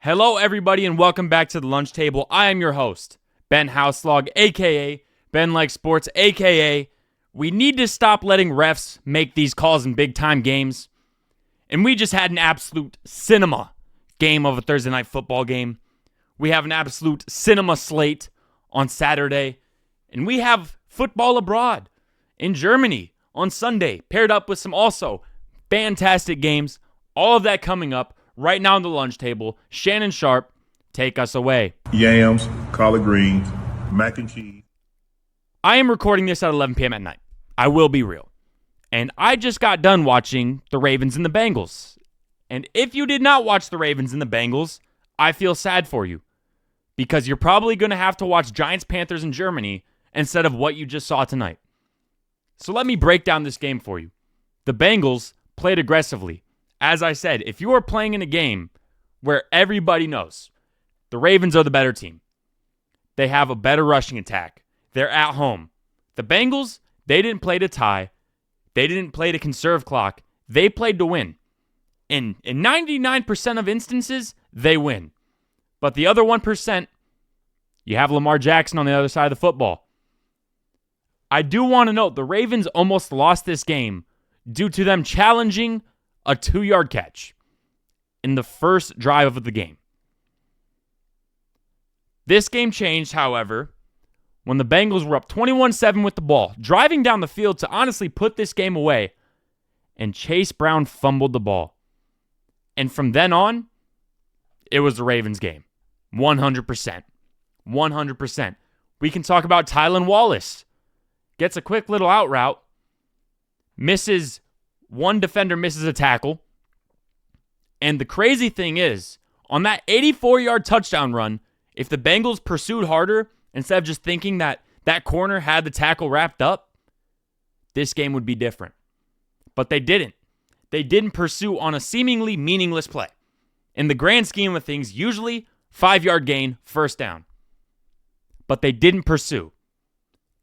Hello, everybody, and welcome back to the lunch table. I am your host, Ben Houselog, a.k.a. Ben Like Sports, a.k.a. We need to stop letting refs make these calls in big-time games. And we just had an absolute cinema game of a Thursday night football game. We have an absolute cinema slate on Saturday. And we have football abroad in Germany on Sunday, paired up with some also fantastic games. All of that coming up right now on the lunch table. Shannon Sharp, take us away. Yams, collard greens, mac and cheese. I am recording this at 11 p.m. at night. I will be real. And I just got done watching the Ravens and the Bengals. And if you did not watch the Ravens and the Bengals, I feel sad for you. Because you're probably going to have to watch Giants, Panthers, in Germany instead of what you just saw tonight. So let me break down this game for you. The Bengals played aggressively. As I said, if you are playing in a game where everybody knows the Ravens are the better team, they have a better rushing attack, they're at home. The Bengals, they didn't play to tie. They didn't play to conserve clock. They played to win. In 99% of instances, they win. But the other 1%, you have Lamar Jackson on the other side of the football. I do want to note the Ravens almost lost this game due to them challenging a 2-yard catch in the first drive of the game. This game changed, however, when the Bengals were up 21-7 with the ball, driving down the field to honestly put this game away, and Chase Brown fumbled the ball. And from then on, it was the Ravens game. 100%. 100%. We can talk about Tylan Wallace. Gets a quick little out route, one defender misses a tackle. And the crazy thing is, on that 84-yard touchdown run, if the Bengals pursued harder, instead of just thinking that that corner had the tackle wrapped up, this game would be different. But they didn't. They didn't pursue on a seemingly meaningless play. In the grand scheme of things, usually 5-yard gain, first down. But they didn't pursue.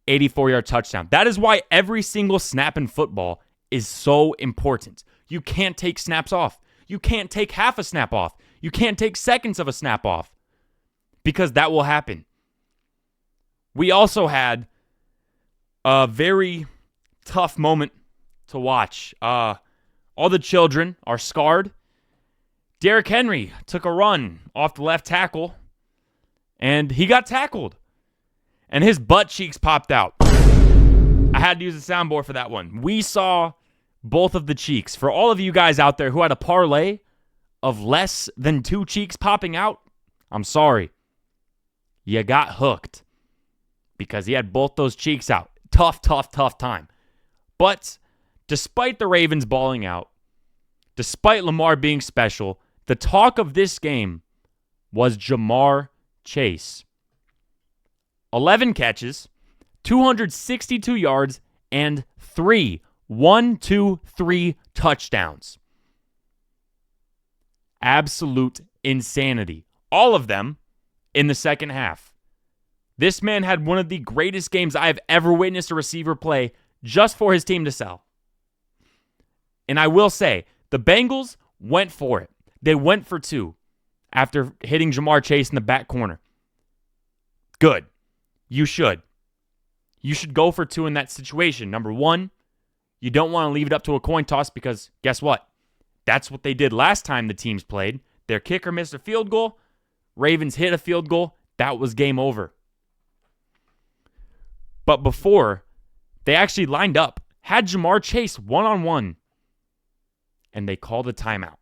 84-yard touchdown. That is why every single snap in football is so important. You can't take snaps off. You can't take half a snap off. You can't take seconds of a snap off. Because that will happen. We also had a very tough moment to watch. All the children are scarred. Derrick Henry took a run off the left tackle, and he got tackled. And his butt cheeks popped out. I had to use a soundboard for that one. We saw both of the cheeks. For all of you guys out there who had a parlay of less than 2 cheeks popping out, I'm sorry. You got hooked. Because he had both those cheeks out. Tough time. But despite the Ravens balling out, despite Lamar being special, the talk of this game was Jamar Chase. 11 catches, 262 yards, and 3 touchdowns. Absolute insanity. All of them in the second half. This man had one of the greatest games I have ever witnessed a receiver play just for his team to sell. And I will say, the Bengals went for it. They went for 2 after hitting Jamar Chase in the back corner. Good. You should. You should go for 2 in that situation. Number 1, you don't want to leave it up to a coin toss because guess what? That's what they did last time the teams played. Their kicker missed a field goal. Ravens hit a field goal. That was game over. But before, they actually lined up, had Jamar Chase one-on-one, and they called a timeout.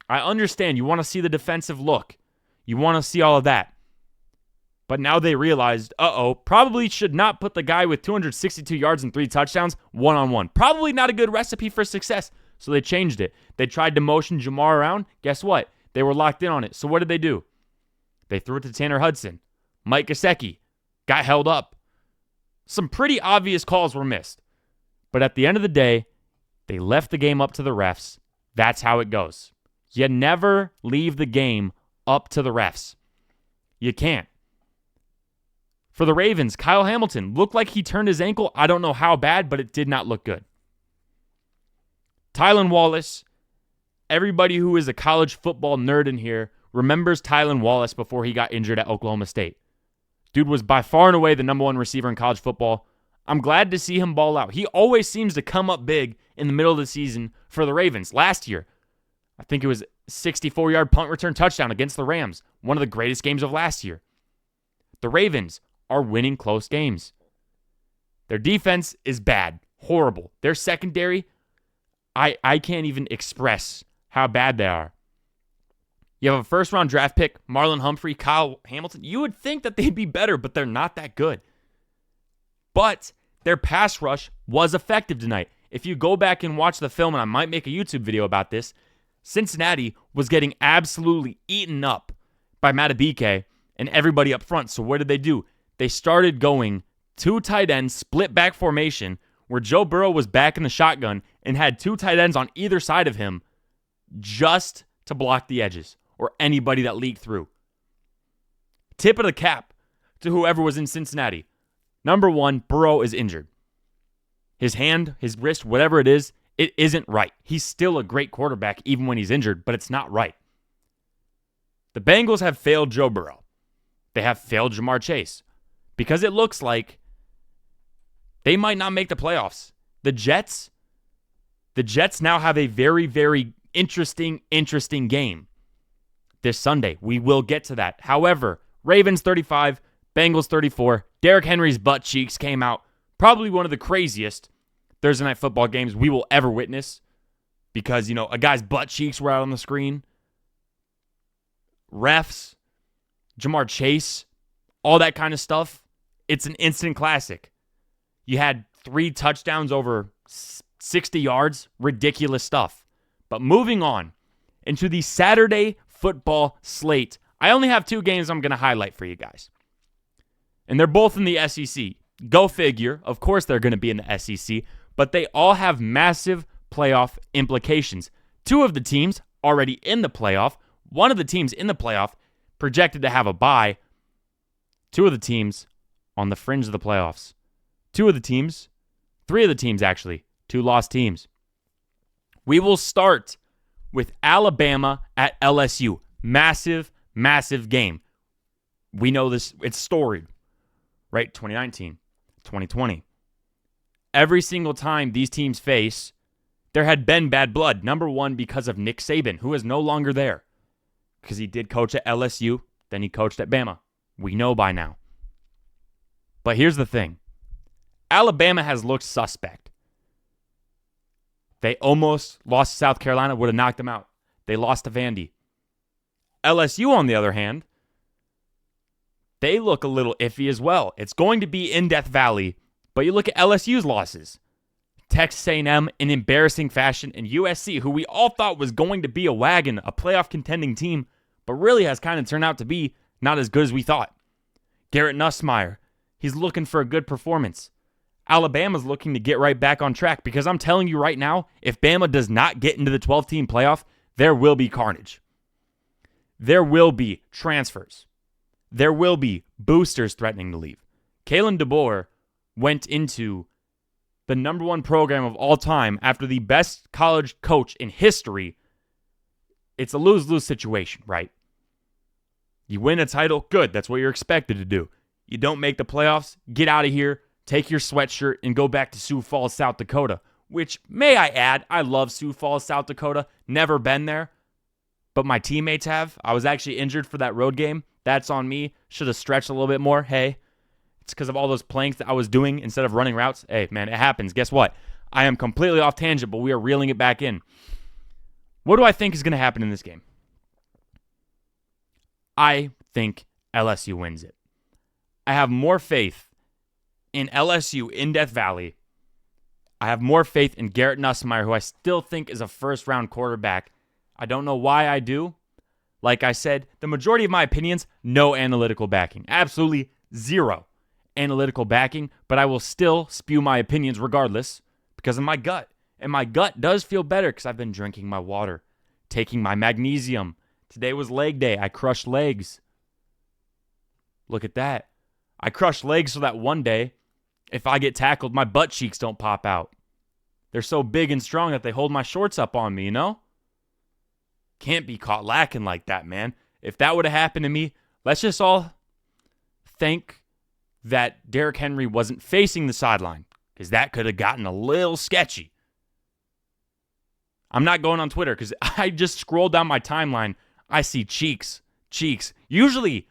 I understand you want to see the defensive look. You want to see all of that. But now they realized, probably should not put the guy with 262 yards and 3 touchdowns one-on-one. Probably not a good recipe for success. So they changed it. They tried to motion Jamar around. Guess what? They were locked in on it. So what did they do? They threw it to Tanner Hudson. Mike Gesicki got held up. Some pretty obvious calls were missed. But at the end of the day, they left the game up to the refs. That's how it goes. You never leave the game up to the refs. You can't. For the Ravens, Kyle Hamilton looked like he turned his ankle. I don't know how bad, but it did not look good. Tylan Wallace Everybody who is a college football nerd in here remembers Tylan Wallace before he got injured at Oklahoma State. Dude was by far and away the number one receiver in college football. I'm glad to see him ball out. He always seems to come up big in the middle of the season for the Ravens. Last year, I think it was a 64-yard punt return touchdown against the Rams. One of the greatest games of last year. The Ravens are winning close games. Their defense is bad, horrible. Their secondary, I can't even express how bad they are. You have a first-round draft pick, Marlon Humphrey, Kyle Hamilton. You would think that they'd be better, but they're not that good. But their pass rush was effective tonight. If you go back and watch the film, and I might make a YouTube video about this, Cincinnati was getting absolutely eaten up by Matabike and everybody up front. So what did they do? They started going two tight ends, split back formation, where Joe Burrow was back in the shotgun and had two tight ends on either side of him just to block the edges or anybody that leaked through. Tip of the cap to whoever was in Cincinnati. Number one, Burrow is injured. His hand, his wrist, whatever it isn't right. He's still a great quarterback even when he's injured, but it's not right. The Bengals have failed Joe Burrow. They have failed Jamar Chase because it looks like they might not make the playoffs. The Jets now have a very, very interesting game this Sunday. We will get to that. However, Ravens 35, Bengals 34. Derrick Henry's butt cheeks came out. Probably one of the craziest Thursday night football games we will ever witness because, a guy's butt cheeks were out on the screen. Refs, Jamar Chase, all that kind of stuff. It's an instant classic. You had 3 touchdowns over 60 yards. Ridiculous stuff. But moving on into the Saturday football slate, I only have 2 games I'm going to highlight for you guys. And they're both in the SEC. Go figure. Of course they're going to be in the SEC, but they all have massive playoff implications. 2 of the teams already in the playoff. One of the teams in the playoff projected to have a bye. 2 of the teams on the fringe of the playoffs. 3 of the teams actually, 2 lost teams. We will start with Alabama at LSU. Massive, massive game. We know this, it's storied, right? 2019, 2020. Every single time these teams face, there had been bad blood. Number one, because of Nick Saban, who is no longer there. Because he did coach at LSU, then he coached at Bama. We know by now. But here's the thing. Alabama has looked suspect. They almost lost to South Carolina, would have knocked them out. They lost to Vandy. LSU, on the other hand, they look a little iffy as well. It's going to be in Death Valley, but you look at LSU's losses. Texas A&M in embarrassing fashion, and USC, who we all thought was going to be a wagon, a playoff contending team, but really has kind of turned out to be not as good as we thought. Garrett Nussmeier, he's looking for a good performance. Alabama's looking to get right back on track because I'm telling you right now, if Bama does not get into the 12-team playoff, there will be carnage. There will be transfers. There will be boosters threatening to leave. Kalen DeBoer went into the number 1 program of all time after the best college coach in history. It's a lose-lose situation, right? You win a title, good. That's what you're expected to do. You don't make the playoffs, get out of here, take your sweatshirt, and go back to Sioux Falls, South Dakota, which, may I add, I love Sioux Falls, South Dakota. Never been there, but my teammates have. I was actually injured for that road game. That's on me. Should have stretched a little bit more. Hey, it's because of all those planks that I was doing instead of running routes. Hey, man, it happens. Guess what? I am completely off tangent, but we are reeling it back in. What do I think is going to happen in this game? I think LSU wins it. I have more faith in LSU in Death Valley. I have more faith in Garrett Nussmeier, who I still think is a first-round quarterback. I don't know why I do. Like I said, the majority of my opinions, no analytical backing. Absolutely zero analytical backing, but I will still spew my opinions regardless because of my gut. And my gut does feel better because I've been drinking my water, taking my magnesium. Today was leg day. I crushed legs. Look at that. I crushed legs so that one day, if I get tackled, my butt cheeks don't pop out. They're so big and strong that they hold my shorts up on me, you know? can't be caught lacking like that, man. If that would have happened to me, let's just all thank that Derrick Henry wasn't facing the sideline, because that could have gotten a little sketchy. I'm not going on Twitter because I just scroll down my timeline. I see cheeks. Usually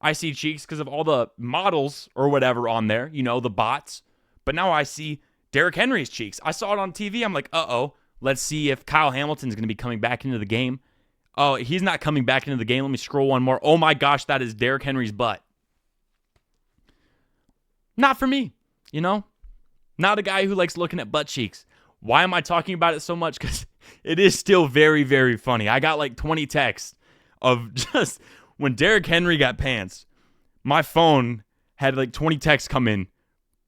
I see cheeks because of all the models or whatever on there, the bots. But now I see Derrick Henry's cheeks. I saw it on TV. I'm like, uh-oh. Let's see if Kyle Hamilton's going to be coming back into the game. Oh, he's not coming back into the game. Let me scroll one more. Oh my gosh, that is Derrick Henry's butt. Not for me, Not a guy who likes looking at butt cheeks. Why am I talking about it so much? Because it is still very, very funny. I got like 20 texts of just when Derrick Henry got pants. My phone had like 20 texts come in.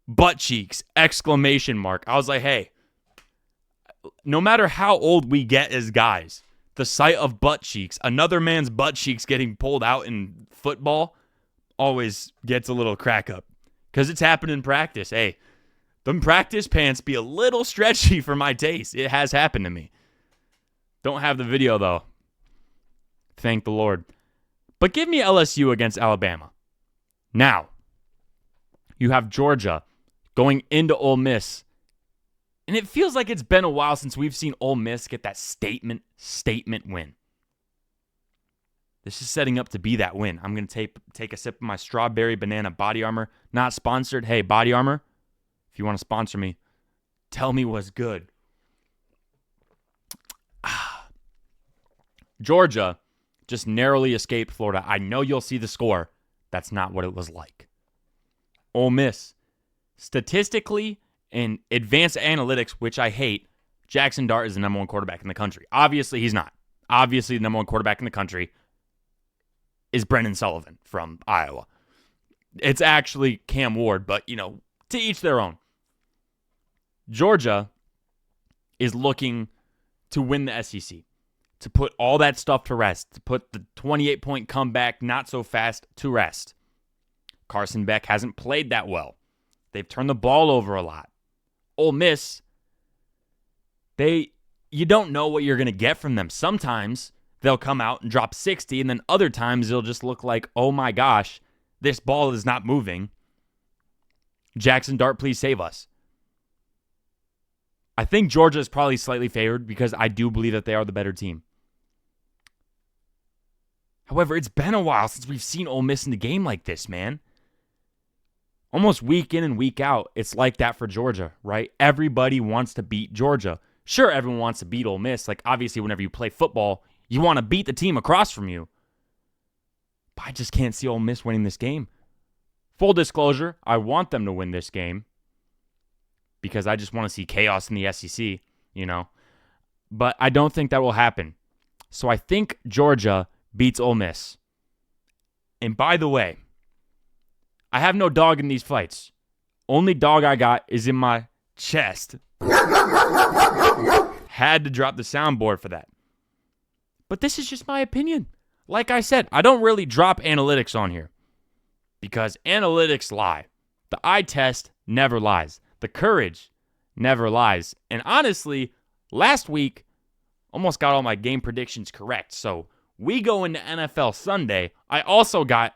Butt cheeks, ! I was like, hey, no matter how old we get as guys, the sight of butt cheeks, another man's butt cheeks getting pulled out in football always gets a little crack up. Because it's happened in practice. Hey, them practice pants be a little stretchy for my taste. It has happened to me. Don't have the video, though. Thank the Lord. But give me LSU against Alabama. Now, you have Georgia going into Ole Miss. And it feels like it's been a while since we've seen Ole Miss get that statement win. This is setting up to be that win. I'm going to take a sip of my strawberry banana Body Armor. Not sponsored. Hey, Body Armor, if you want to sponsor me, tell me what's good. Georgia just narrowly escaped Florida. I know you'll see the score. That's not what it was like. Ole Miss, statistically and advanced analytics, which I hate, Jackson Dart is the number one quarterback in the country. Obviously, he's not. Obviously, the number one quarterback in the country is Brendan Sullivan from Iowa. It's actually Cam Ward, but, to each their own. Georgia is looking to win the SEC, to put all that stuff to rest, to put the 28-point comeback not so fast to rest. Carson Beck hasn't played that well. They've turned the ball over a lot. Ole Miss, you don't know what you're going to get from them. Sometimes they'll come out and drop 60, and then other times it'll just look like, oh my gosh, this ball is not moving. Jackson Dart, please save us. I think Georgia is probably slightly favored because I do believe that they are the better team. However, it's been a while since we've seen Ole Miss in the game like this, man. Almost week in and week out, it's like that for Georgia, right? Everybody wants to beat Georgia. Sure, everyone wants to beat Ole Miss. Like, obviously, whenever you play football, you want to beat the team across from you. But I just can't see Ole Miss winning this game. Full disclosure, I want them to win this game because I just want to see chaos in the SEC, But I don't think that will happen. So I think Georgia beats Ole Miss. And by the way, I have no dog in these fights. Only dog I got is in my chest. Had to drop the soundboard for that. But this is just my opinion. Like I said, I don't really drop analytics on here because analytics lie. The eye test never lies. The courage never lies. And honestly, last week, almost got all my game predictions correct. So we go into NFL Sunday. I also got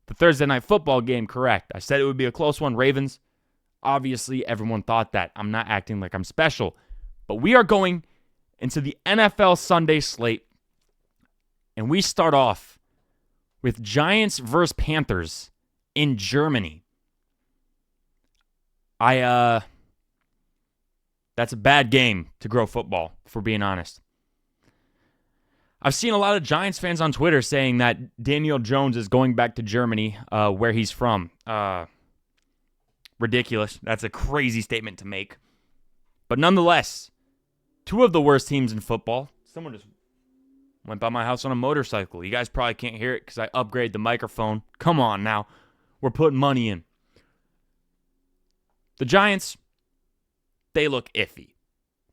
the Thursday Night Football game correct. I said it would be a close one, Ravens. Obviously, everyone thought that. I'm not acting like I'm special. But we are going into the NFL Sunday slate. And we start off with Giants versus Panthers in Germany. That's a bad game to grow football, if we're being honest. I've seen a lot of Giants fans on Twitter saying that Daniel Jones is going back to Germany, where he's from. Ridiculous. That's a crazy statement to make. But nonetheless, two of the worst teams in football. Someone just went by my house on a motorcycle. You guys probably can't hear it because I upgraded the microphone. Come on now. We're putting money in. The Giants, they look iffy.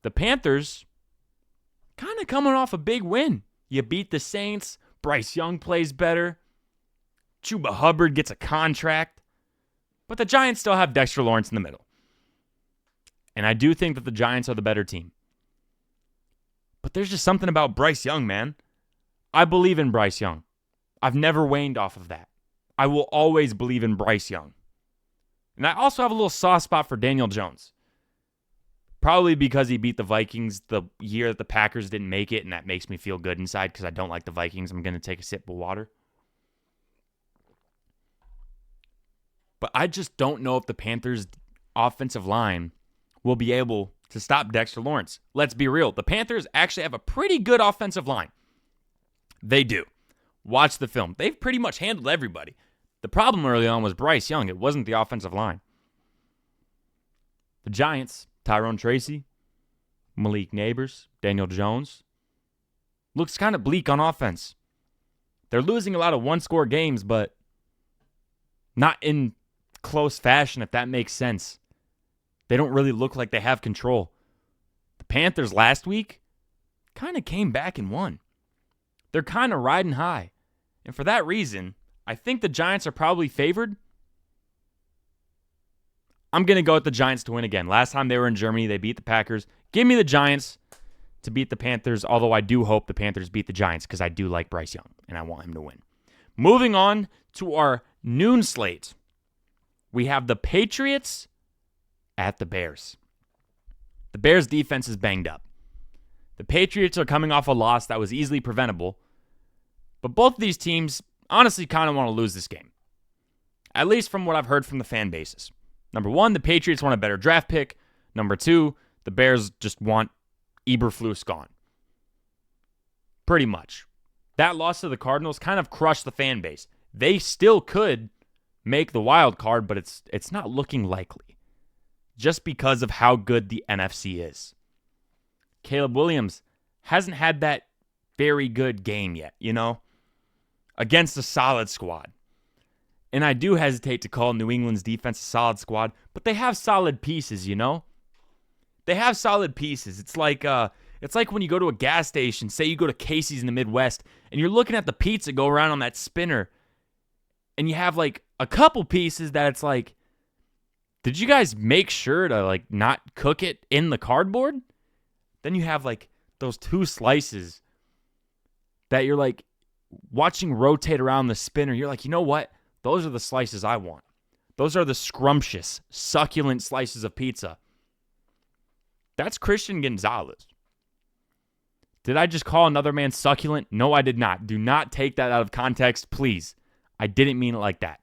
The Panthers, kind of coming off a big win. You beat the Saints. Bryce Young plays better. Chuba Hubbard gets a contract. But the Giants still have Dexter Lawrence in the middle. And I do think that the Giants are the better team. But there's just something about Bryce Young, man. I believe in Bryce Young. I've never waned off of that. I will always believe in Bryce Young. And I also have a little soft spot for Daniel Jones. Probably because he beat the Vikings the year that the Packers didn't make it, and that makes me feel good inside because I don't like the Vikings. I'm going to take a sip of water. But I just don't know if the Panthers' offensive line will be able to stop Dexter Lawrence. Let's be real. The Panthers actually have a pretty good offensive line. They do. Watch the film. They've pretty much handled everybody. The problem early on was Bryce Young. It wasn't the offensive line. The Giants, Tyrone Tracy, Malik Neighbors, Daniel Jones. Looks kind of bleak on offense. They're losing a lot of one-score games, but not in close fashion, if that makes sense. They don't really look like they have control. The Panthers last week kind of came back and won. They're kind of riding high. And for that reason, I think the Giants are probably favored. I'm going to go with the Giants to win again. Last time they were in Germany, they beat the Packers. Give me the Giants to beat the Panthers, although I do hope the Panthers beat the Giants because I do like Bryce Young, and I want him to win. Moving on to our noon slate, we have the Patriots at the Bears. The Bears' defense is banged up. The Patriots are coming off a loss that was easily preventable, but both of these teams honestly kind of want to lose this game, at least from what I've heard from the fan bases. Number one, the Patriots want a better draft pick. Number two, the Bears just want Eberflus gone. Pretty much. That loss to the Cardinals kind of crushed the fan base. They still could make the wild card, but it's not looking likely just because of how good the NFC is. Caleb Williams hasn't had that very good game yet, against a solid squad. And I do hesitate to call New England's defense a solid squad, but they have solid pieces, They have solid pieces. It's like when you go to a gas station, say you go to Casey's in the Midwest, and you're looking at the pizza go around on that spinner, and you have like a couple pieces that it's like, did you guys make sure to like not cook it in the cardboard? Then you have like those two slices that you're like watching rotate around the spinner. You're like, you know what? Those are the slices I want. Those are the scrumptious, succulent slices of pizza. That's Christian Gonzalez. Did I just call another man succulent? No, I did not. Do not take that out of context, please. I didn't mean it like that.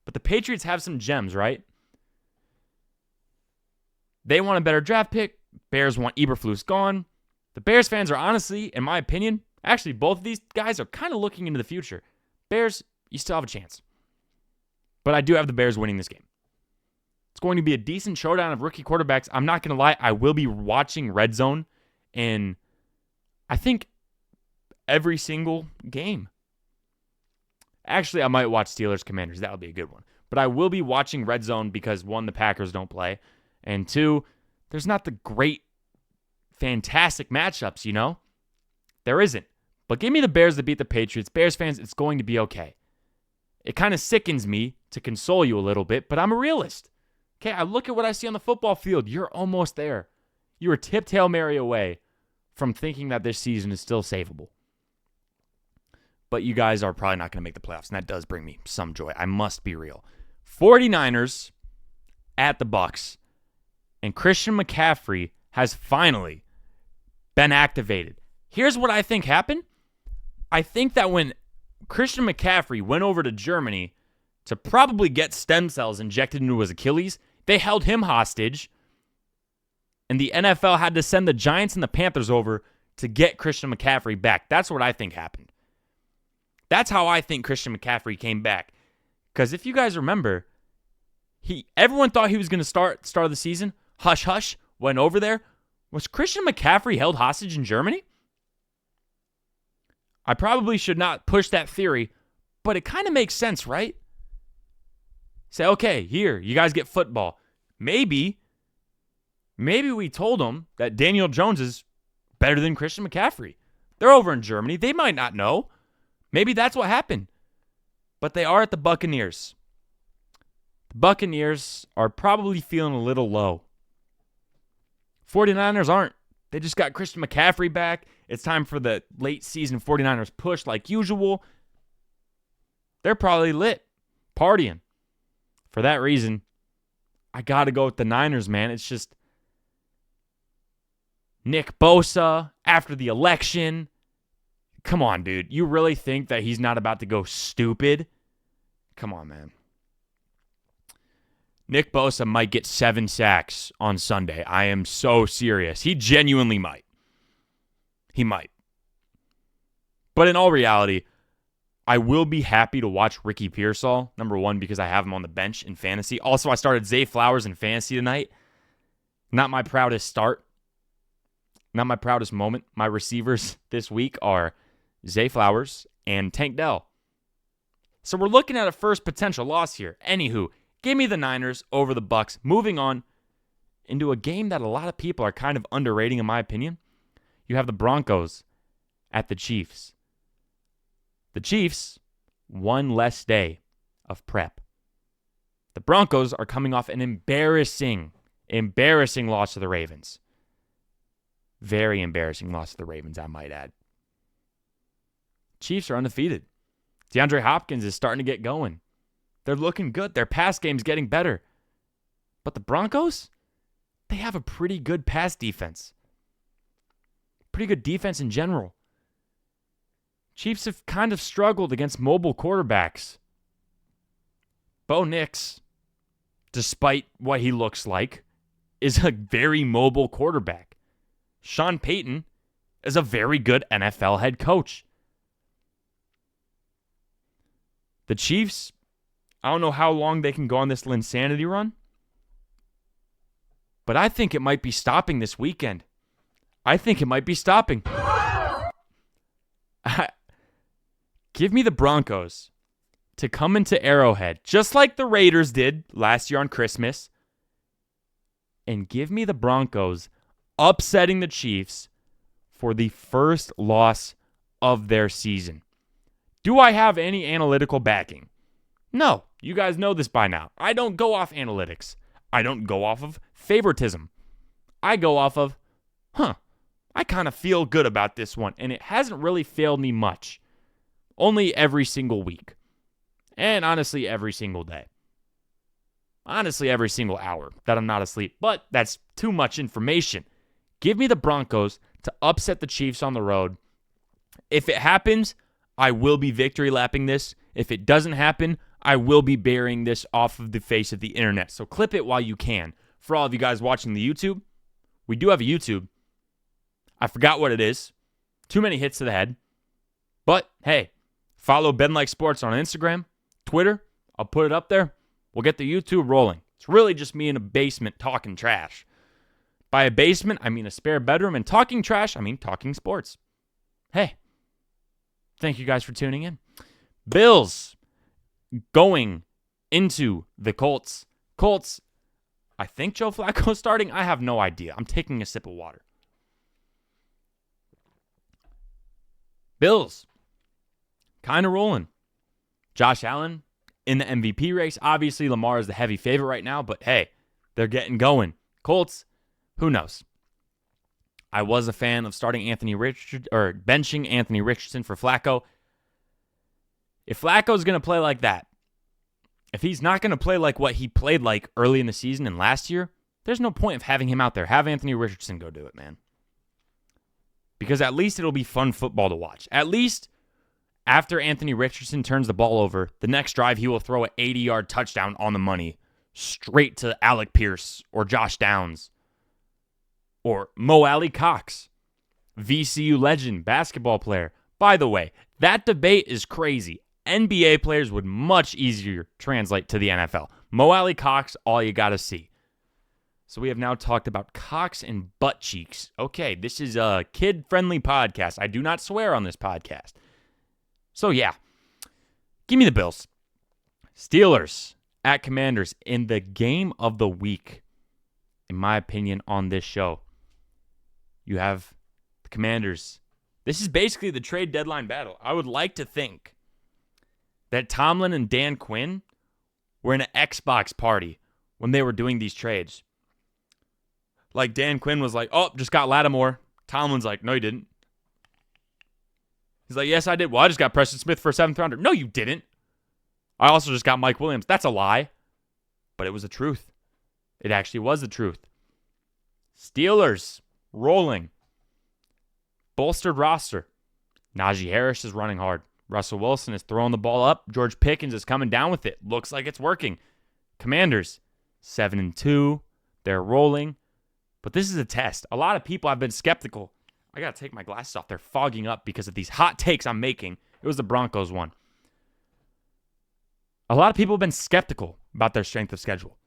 But the Patriots have some gems, right? They want a better draft pick. Bears want Eberflus gone. The Bears fans are honestly, in my opinion, actually both of these guys are kind of looking into the future. Bears, you still have a chance. But I do have the Bears winning this game. It's going to be a decent showdown of rookie quarterbacks. I'm not going to lie. I will be watching Red Zone in, I think, every single game. Actually, I might watch Steelers Commanders. That would be a good one. But I will be watching Red Zone because, one, the Packers don't play. And two, there's not the great, fantastic matchups, There isn't. But give me the Bears to beat the Patriots. Bears fans, it's going to be okay. It kind of sickens me to console you a little bit, but I'm a realist. Okay, I look at what I see on the football field. You're almost there. You were tipped Hail Mary away from thinking that this season is still savable. But you guys are probably not going to make the playoffs, and that does bring me some joy. I must be real. 49ers at the Bucs, and Christian McCaffrey has finally been activated. Here's what I think happened. I think that when Christian McCaffrey went over to Germany to probably get stem cells injected into his Achilles, they held him hostage, and the NFL had to send the Giants and the Panthers over to get Christian McCaffrey back. That's what I think happened. That's how I think Christian McCaffrey came back. Because if you guys remember, everyone thought he was going to start of the season. Hush, hush, went over there. Was Christian McCaffrey held hostage in Germany? I probably should not push that theory, but it kind of makes sense, right? Say, okay, here, you guys get football. Maybe we told them that Daniel Jones is better than Christian McCaffrey. They're over in Germany. They might not know. Maybe that's what happened. But they are at the Buccaneers. The Buccaneers are probably feeling a little low. 49ers aren't. They just got Christian McCaffrey back. It's time for the late season 49ers push like usual. They're probably lit, partying. For that reason, I got to go with the Niners, man. It's just Nick Bosa after the election. Come on, dude. You really think that he's not about to go stupid? Come on, man. Nick Bosa might get 7 sacks on Sunday. I am so serious. He genuinely might. He might. But in all reality, I will be happy to watch Ricky Pearsall, number one, because I have him on the bench in fantasy. Also, I started Zay Flowers in fantasy tonight. Not my proudest start. Not my proudest moment. My receivers this week are Zay Flowers and Tank Dell. So we're looking at a first potential loss here. Anywho, give me the Niners over the Bucks. Moving on into a game that a lot of people are kind of underrating, in my opinion. You have the Broncos at the Chiefs. The Chiefs, one less day of prep. The Broncos are coming off an embarrassing loss to the Ravens. Very embarrassing loss to the Ravens, I might add. Chiefs are undefeated. DeAndre Hopkins is starting to get going. They're looking good. Their pass game's getting better. But the Broncos, they have a pretty good pass defense. Pretty good defense in general. Chiefs have kind of struggled against mobile quarterbacks. Bo Nix, despite what he looks like, is a very mobile quarterback. Sean Payton is a very good NFL head coach. The Chiefs, I don't know how long they can go on this Linsanity run, but I think it might be stopping this weekend. I think it might be stopping. Give me the Broncos to come into Arrowhead, just like the Raiders did last year on Christmas, and give me the Broncos upsetting the Chiefs for the first loss of their season. Do I have any analytical backing? No. You guys know this by now. I don't go off analytics. I don't go off of favoritism. I go off of, I kind of feel good about this one, and it hasn't really failed me much. Only every single week. And honestly, every single day. Honestly, every single hour that I'm not asleep. But that's too much information. Give me the Broncos to upset the Chiefs on the road. If it happens, I will be victory lapping this. If it doesn't happen, I will be burying this off of the face of the internet. So clip it while you can. For all of you guys watching the YouTube, we do have a YouTube. I forgot what it is. Too many hits to the head. But hey, follow Ben Like Sports on Instagram, Twitter. I'll put it up there. We'll get the YouTube rolling. It's really just me in a basement talking trash. By a basement, I mean a spare bedroom. And talking trash, I mean talking sports. Hey, thank you guys for tuning in. Bills going into the Colts. Colts, I think Joe Flacco's starting. I have no idea. I'm taking a sip of water. Bills, kind of rolling. Josh Allen in the MVP race. Obviously, Lamar is the heavy favorite right now, but hey, they're getting going. Colts, who knows? I was a fan of starting benching Anthony Richardson for Flacco. If Flacco's going to play like that, if he's not going to play like what he played like early in the season and last year, there's no point of having him out there. Have Anthony Richardson go do it, man. Because at least it'll be fun football to watch. At least after Anthony Richardson turns the ball over, the next drive he will throw an 80-yard touchdown on the money straight to Alec Pierce or Josh Downs or Mo Alley Cox, VCU legend, basketball player. By the way, that debate is crazy. NBA players would much easier translate to the NFL. Mo Alley Cox, all you got to see. So we have now talked about cocks and butt cheeks. Okay, this is a kid-friendly podcast. I do not swear on this podcast. So yeah, give me the Bills. Steelers at Commanders in the game of the week, in my opinion, on this show. You have the Commanders. This is basically the trade deadline battle. I would like to think that Tomlin and Dan Quinn were in an Xbox party when they were doing these trades. Like Dan Quinn was like, oh, just got Lattimore. Tomlin's like, no, you didn't. He's like, yes, I did. Well, I just got Preston Smith for a 7th rounder. No, you didn't. I also just got Mike Williams. That's a lie. But it was the truth. It actually was the truth. Steelers rolling. Bolstered roster. Najee Harris is running hard. Russell Wilson is throwing the ball up. George Pickens is coming down with it. Looks like it's working. Commanders, 7-2. They're rolling. But this is a test. A lot of people have been skeptical. I got to take my glasses off. They're fogging up because of these hot takes I'm making. It was the Broncos one. A lot of people have been skeptical about their strength of schedule.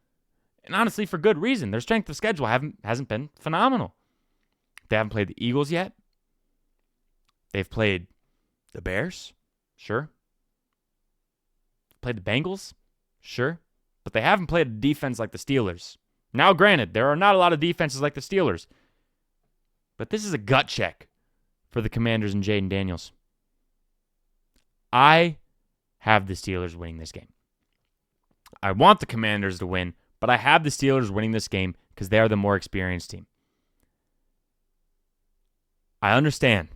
And honestly, for good reason. Their strength of schedule hasn't been phenomenal. They haven't played the Eagles yet. They've played the Bears. Sure. Played the Bengals. Sure. But they haven't played a defense like the Steelers. Now, granted, there are not a lot of defenses like the Steelers. But this is a gut check for the Commanders and Jaden Daniels. I have the Steelers winning this game. I want the Commanders to win, but I have the Steelers winning this game because they are the more experienced team. I understand.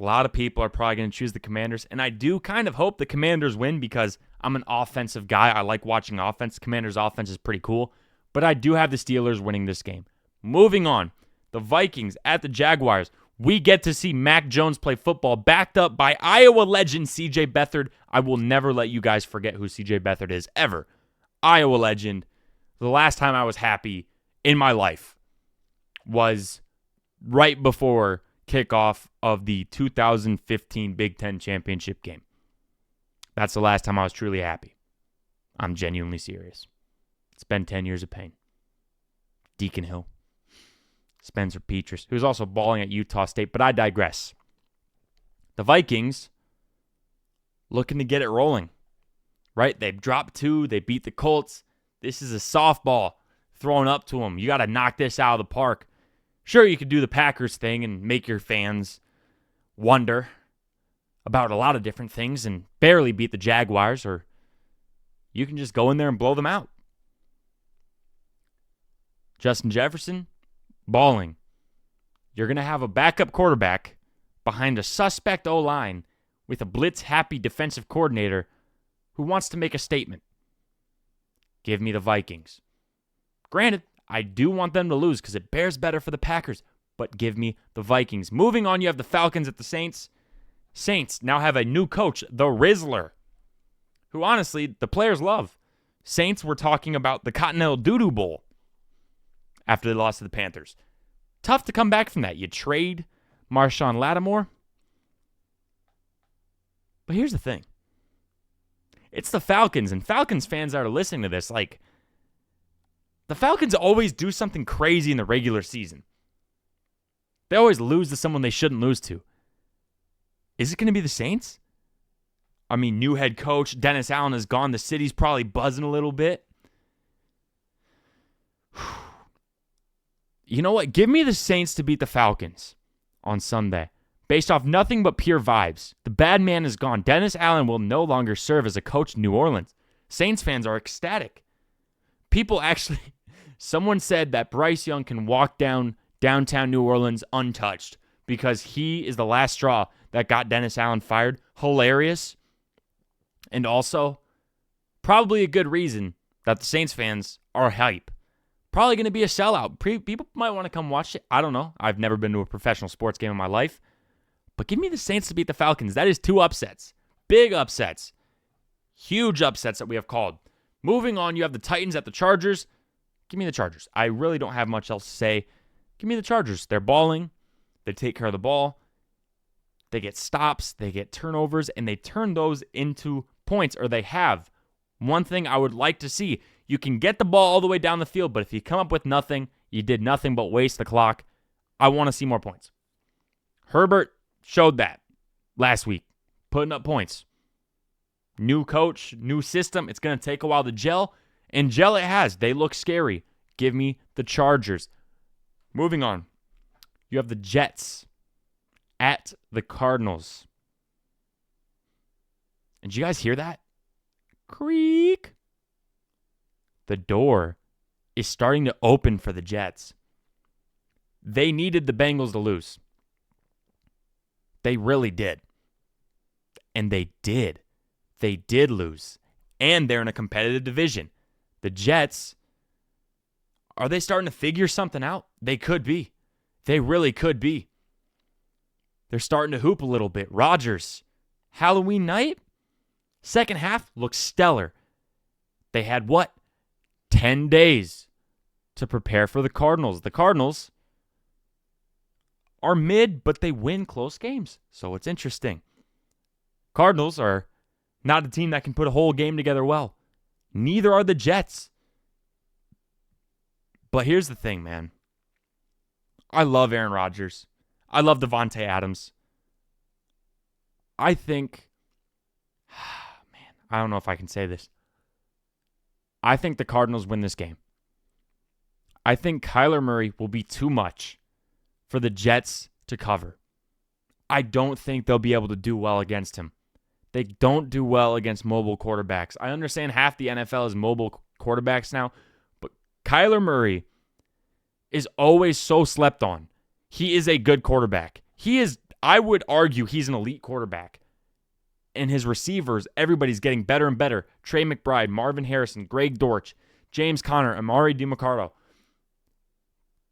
A lot of people are probably going to choose the Commanders, and I do kind of hope the Commanders win because I'm an offensive guy. I like watching offense. Commanders' offense is pretty cool, but I do have the Steelers winning this game. Moving on. The Vikings at the Jaguars. We get to see Mac Jones play football backed up by Iowa legend C.J. Beathard. I will never let you guys forget who C.J. Beathard is, ever. Iowa legend. The last time I was happy in my life was right before kickoff of the 2015 Big Ten Championship game. That's the last time I was truly happy. I'm genuinely serious. It's been 10 years of pain. Deacon Hill. Spencer Petras, who's also balling at Utah State, but I digress. The Vikings looking to get it rolling, right? They've dropped 2. They beat the Colts. This is a softball thrown up to them. You got to knock this out of the park. Sure, you could do the Packers thing and make your fans wonder about a lot of different things and barely beat the Jaguars, or you can just go in there and blow them out. Justin Jefferson, balling. You're going to have a backup quarterback behind a suspect O-line with a blitz-happy defensive coordinator who wants to make a statement. Give me the Vikings. Granted, I do want them to lose because it bears better for the Packers, but give me the Vikings. Moving on, you have the Falcons at the Saints. Saints now have a new coach, the Rizzler, who honestly, the players love. Saints were talking about the Continental Doo-Doo Bowl after they lost to the Panthers. Tough to come back from that. You trade Marshawn Lattimore. But here's the thing. It's the Falcons, and Falcons fans that are listening to this, like, the Falcons always do something crazy in the regular season. They always lose to someone they shouldn't lose to. Is it going to be the Saints? I mean, new head coach, Dennis Allen is gone. The city's probably buzzing a little bit. You know what? Give me the Saints to beat the Falcons on Sunday. Based off nothing but pure vibes. The bad man is gone. Dennis Allen will no longer serve as a coach in New Orleans. Saints fans are ecstatic. People actually, someone said that Bryce Young can walk down downtown New Orleans untouched because he is the last straw that got Dennis Allen fired. Hilarious. And also, probably a good reason that the Saints fans are hype. Probably going to be a sellout. People might want to come watch it. I don't know. I've never been to a professional sports game in my life. But give me the Saints to beat the Falcons. That is 2 upsets. Big upsets. Huge upsets that we have called. Moving on, you have the Titans at the Chargers. Give me the Chargers. I really don't have much else to say. Give me the Chargers. They're balling. They take care of the ball. They get stops. They get turnovers. And they turn those into points. Or they have. One thing I would like to see. You can get the ball all the way down the field. But if you come up with nothing, you did nothing but waste the clock. I want to see more points. Herbert showed that last week. Putting up points. New coach, new system. It's going to take a while to gel. And gel it has. They look scary. Give me the Chargers. Moving on. You have the Jets at the Cardinals. And did you guys hear that? Creak. The door is starting to open for the Jets. They needed the Bengals to lose. They really did. And they did. They did lose. And they're in a competitive division. The Jets, are they starting to figure something out? They could be. They really could be. They're starting to hoop a little bit. Rodgers, Halloween night, second half looks stellar. They had what? 10 days to prepare for the Cardinals. The Cardinals are mid, but they win close games. So it's interesting. Cardinals are not a team that can put a whole game together well. Neither are the Jets. But here's the thing, man. I love Aaron Rodgers. I love Devontae Adams. I think, man, I don't know if I can say this. I think the Cardinals win this game. I think Kyler Murray will be too much for the Jets to cover. I don't think they'll be able to do well against him. They don't do well against mobile quarterbacks. I understand half the NFL is mobile quarterbacks now, but Kyler Murray is always so slept on. He is a good quarterback. I would argue he's an elite quarterback. And his receivers, everybody's getting better and better. Trey McBride, Marvin Harrison, Greg Dortch, James Conner, Amari DiMarcado.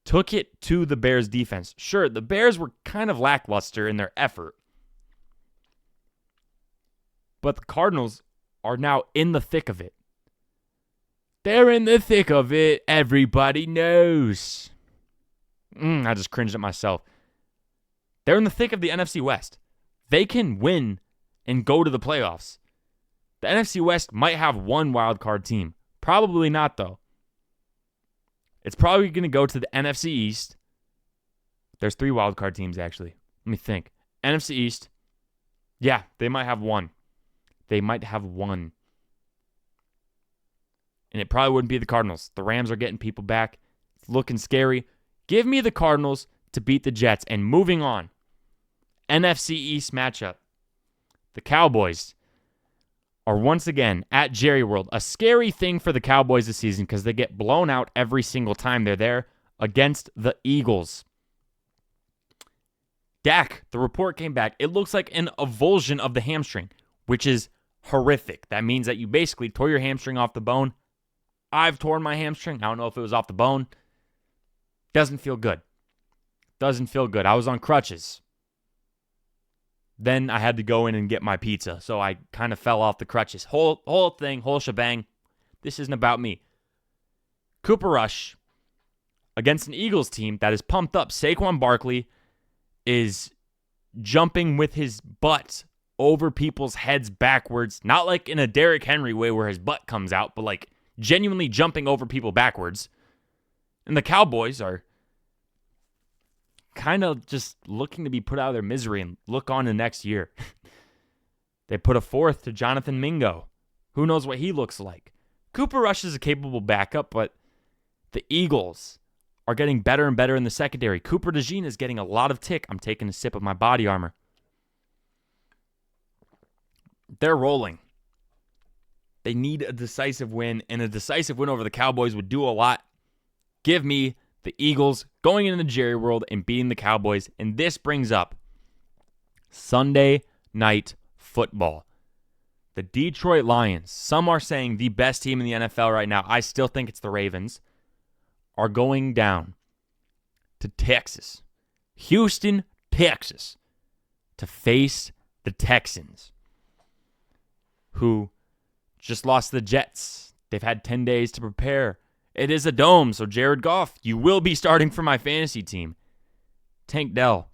Took it to the Bears defense. Sure, the Bears were kind of lackluster in their effort. But the Cardinals are now in the thick of it. They're in the thick of it. Everybody knows. I just cringed at myself. They're in the thick of the NFC West. They can win and go to the playoffs. The NFC West might have one wild card team. Probably not, though. It's probably going to go to the NFC East. There's 3 wild card teams, actually. Let me think. NFC East. Yeah, they might have one. They might have one. And it probably wouldn't be the Cardinals. The Rams are getting people back. It's looking scary. Give me the Cardinals to beat the Jets. And moving on. NFC East matchup. The Cowboys are once again at Jerry World. A scary thing for the Cowboys this season because they get blown out every single time they're there against the Eagles. Dak, the report came back. It looks like an avulsion of the hamstring, which is horrific. That means that you basically tore your hamstring off the bone. I've torn my hamstring. I don't know if it was off the bone. Doesn't feel good. Doesn't feel good. I was on crutches. Then I had to go in and get my pizza, so I kind of fell off the crutches. Whole thing, whole shebang. This isn't about me. Cooper Rush against an Eagles team that is pumped up. Saquon Barkley is jumping with his butt over people's heads backwards. Not like in a Derrick Henry way where his butt comes out, but like genuinely jumping over people backwards. And the Cowboys are kind of just looking to be put out of their misery and look on to next year. They put a 4th to Jonathan Mingo. Who knows what he looks like? Cooper Rush is a capable backup, but the Eagles are getting better and better in the secondary. Cooper DeJean is getting a lot of tick. I'm taking a sip of my body armor. They're rolling. They need a decisive win, and a decisive win over the Cowboys would do a lot. Give me the Eagles going into Jerry World and beating the Cowboys. And this brings up Sunday Night Football. The Detroit Lions, some are saying the best team in the NFL right now, I still think it's the Ravens, are going down to Texas. Houston, Texas, to face the Texans, who just lost the Jets. They've had 10 days to prepare. It is a dome, so Jared Goff, you will be starting for my fantasy team. Tank Dell,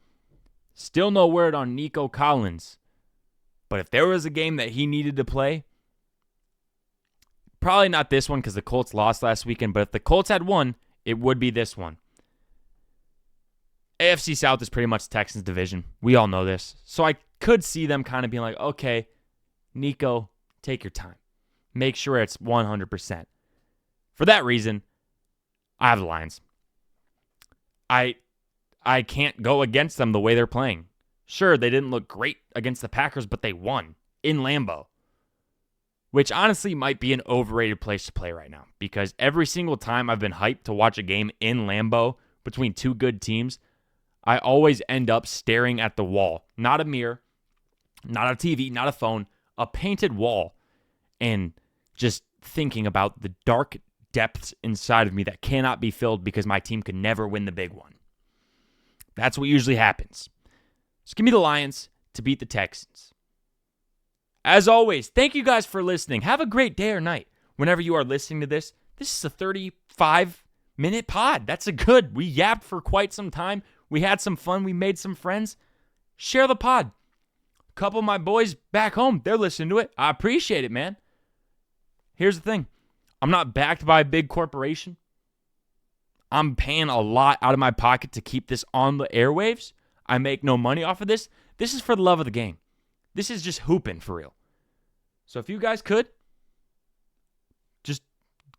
still no word on Nico Collins. But if there was a game that he needed to play, probably not this one because the Colts lost last weekend, but if the Colts had won, it would be this one. AFC South is pretty much Texans division. We all know this. So I could see them kind of being like, okay, Nico, take your time. Make sure it's 100%. For that reason, I have the Lions. I can't go against them the way they're playing. Sure, they didn't look great against the Packers, but they won in Lambeau, which honestly might be an overrated place to play right now because every single time I've been hyped to watch a game in Lambeau between two good teams, I always end up staring at the wall. Not a mirror, not a TV, not a phone, a painted wall. And just thinking about the dark depths inside of me that cannot be filled because my team could never win the big one. That's what usually happens. So give me the Lions to beat the Texans. As always, thank you guys for listening. Have a great day or night whenever you are listening to this. This is a 35-minute pod. That's a good. We yapped for quite some time. We had some fun. We made some friends. Share the pod. A couple of my boys back home, they're listening to it. I appreciate it, man. Here's the thing. I'm not backed by a big corporation. I'm paying a lot out of my pocket to keep this on the airwaves. I make no money off of this. This is for the love of the game. This is just hooping for real. So if you guys could, just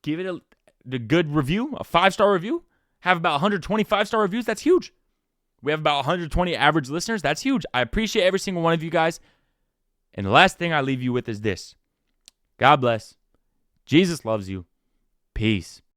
give it a good review, a 5-star review. Have about 120 5-star reviews. That's huge. We have about 120 average listeners. That's huge. I appreciate every single one of you guys. And the last thing I leave you with is this. God bless. Jesus loves you. Peace.